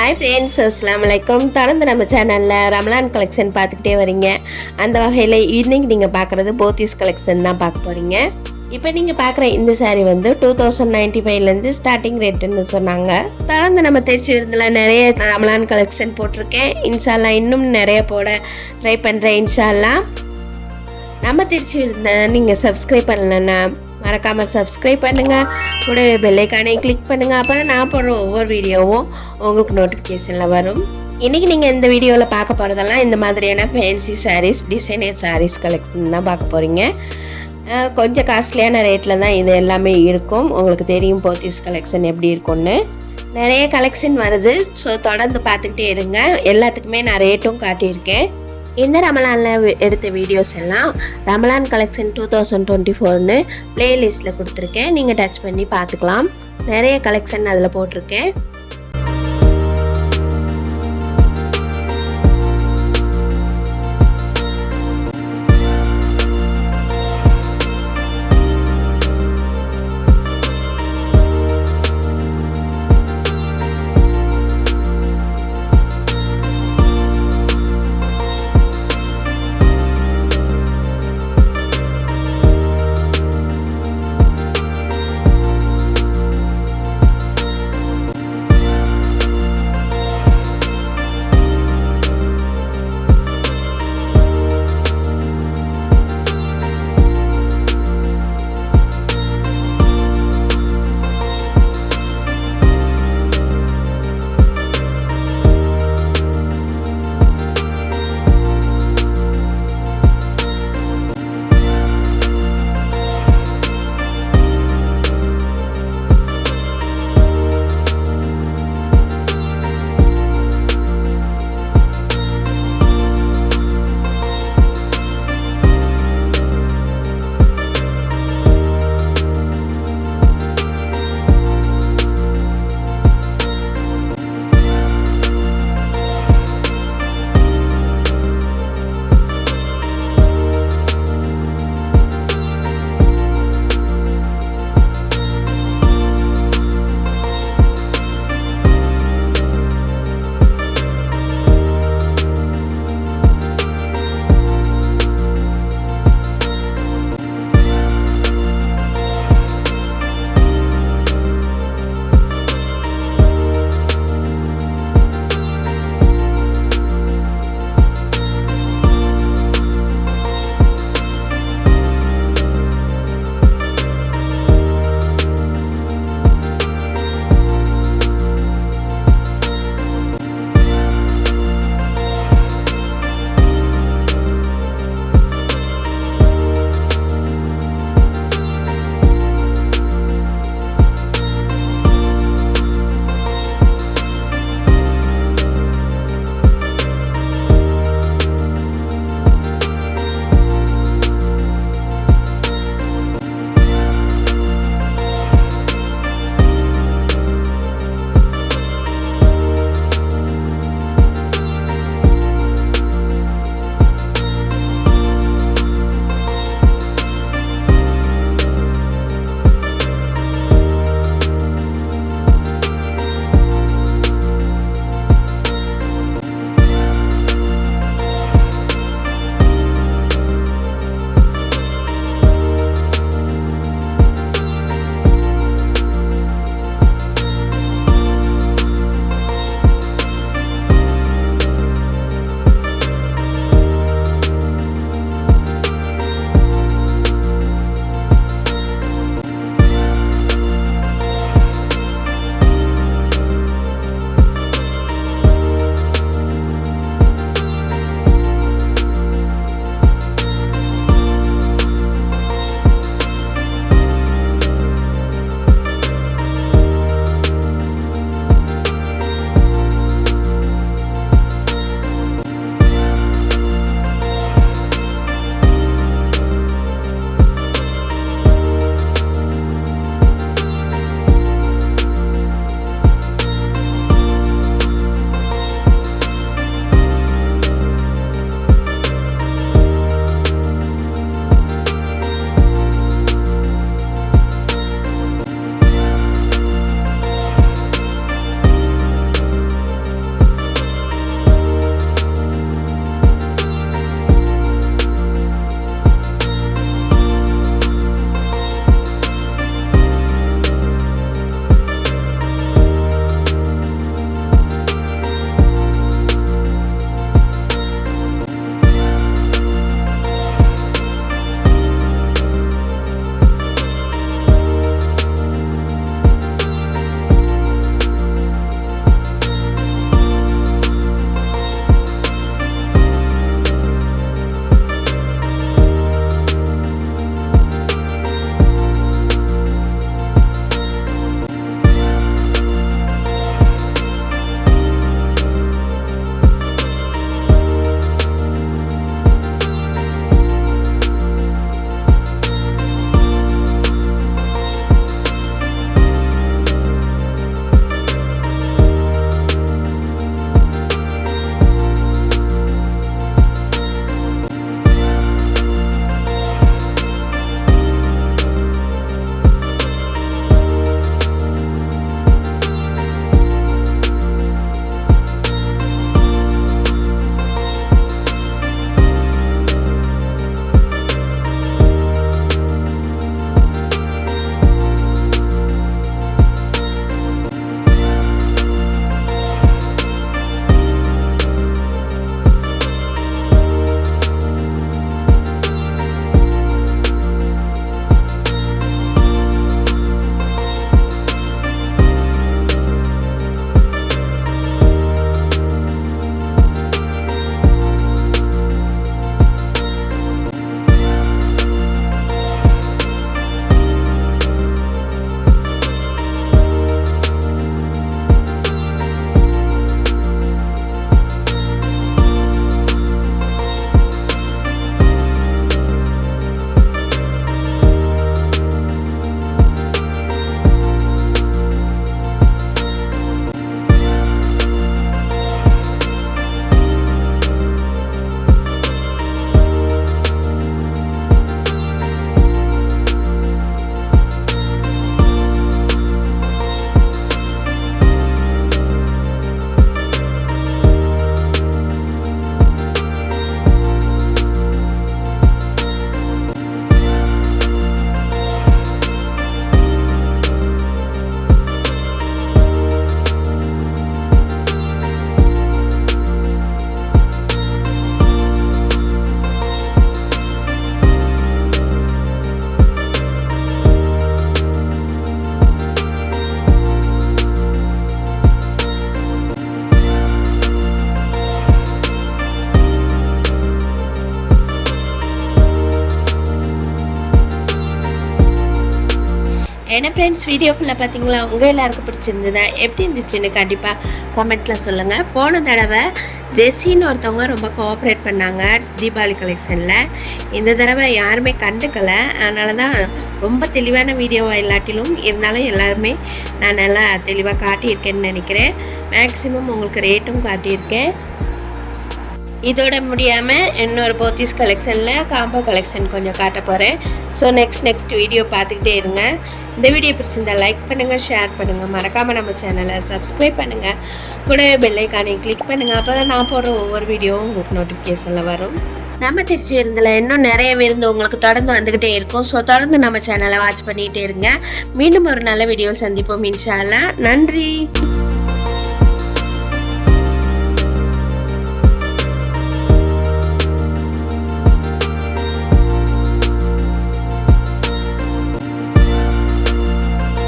Hi friends, அஸ்ஸலாமு அலைக்கும். தொடர்ந்து நம்ம சேனலில் ரமலான் கலெக்ஷன் பார்த்துக்கிட்டே வரீங்க. அந்த வகையில் இன்றைக்கி நீங்கள் பார்க்குறது போத்தீஸ் கலெக்ஷன் தான் பார்க்க போகிறீங்க. இப்போ நீங்கள் பார்க்குற இந்த சாரீ வந்து 2095லேருந்து ஸ்டார்டிங் ரேட்டுன்னு சொன்னாங்க. தொடர்ந்து நம்ம திருச்சி விருந்தில் நிறைய ரமலான் கலெக்ஷன் போட்டிருக்கேன். இன்ஷால்லா இன்னும் நிறைய போட ட்ரை பண்ணுறேன். இன்ஷால்லா நம்ம திருச்சி விருந்த நீங்கள் சப்ஸ்கிரைப் பண்ணலன்னா மறக்காமல் சப்ஸ்கிரைப் பண்ணுங்கள். கூடவே பெல்லைக்கானே கிளிக் பண்ணுங்கள். அப்போ தான் நான் போடுற ஒவ்வொரு வீடியோவும் உங்களுக்கு நோட்டிஃபிகேஷனில் வரும். இன்றைக்கி நீங்கள் இந்த வீடியோவில் பார்க்க போகிறதெல்லாம் இந்த மாதிரியான fancy saris, designer saris collection தான் பார்க்க போகிறீங்க. கொஞ்சம் காஸ்ட்லியான ரேட்டில் தான் இது எல்லாமே இருக்கும். உங்களுக்கு தெரியும் போத்தீஸ் கலெக்ஷன் எப்படி இருக்கும்னு. நிறைய கலெக்ஷன் வருது. ஸோ தொடர்ந்து பார்த்துக்கிட்டே இருங்க. எல்லாத்துக்குமே நான் ரேட்டும் காட்டியிருக்கேன். இந்த ரமலானில் எடுத்த வீடியோஸ் எல்லாம் ரமலான் கலெக்ஷன் 2024ன்னு பிளேலிஸ்ட்டில் கொடுத்துருக்கேன். நீங்கள் டச் பண்ணி பார்த்துக்கலாம். நிறைய கலெக்ஷன் அதில் போட்டிருக்கேன். என்ன ஃப்ரெண்ட்ஸ், வீடியோ ஃபுல்லாக பார்த்தீங்களா? உங்கள் எல்லாருக்கும் பிடிச்சிருந்ததா? எப்படி இருந்துச்சுன்னு கண்டிப்பாக கமெண்ட்டில் சொல்லுங்கள். போன தடவை ஜெஸ்ஸின்னு ஒருத்தவங்க ரொம்ப கோஆப்ரேட் பண்ணாங்க தீபாவளி கலெக்ஷனில். இந்த தடவை யாருமே கண்டுக்கலை. அதனால தான் ரொம்ப தெளிவான வீடியோவாக இல்லாட்டிலும் இருந்தாலும் எல்லாருமே நான் நல்லா தெளிவாக காட்டியிருக்கேன்னு நினைக்கிறேன். மேக்ஸிமம் உங்களுக்கு ரேட்டும் காட்டியிருக்கேன். இதோட முடியாமல் இன்னொரு போத்தீஸ் கலெக்ஷனில் காம்போ கலெக்ஷன் கொஞ்சம் காட்ட போகிறேன். ஸோ நெக்ஸ்ட் வீடியோ பார்த்துக்கிட்டே இருங்க. இந்த வீடியோ பிடிச்சிருந்தா லைக் பண்ணுங்கள், ஷேர் பண்ணுங்கள், மறக்காமல் நம்ம சேனலை சப்ஸ்கிரைப் பண்ணுங்கள், கூடவே பெல் ஐக்கானை கிளிக் பண்ணுங்கள். அப்போ தான் நான் போடுற ஒவ்வொரு வீடியோவும் உங்களுக்கு நோட்டிஃபிகேஷனில் வரும். நம்ம திருச்சி விருந்தில் இன்னும் நிறைய விருந்து உங்களுக்கு தொடர்ந்து வந்துக்கிட்டே இருக்கும். ஸோ தொடர்ந்து நம்ம சேனலை வாட்ச் பண்ணிகிட்டே இருங்க. மீண்டும் ஒரு நல்ல வீடியோவில் சந்திப்போம் இன்ஷா அல்லாஹ். நன்றி.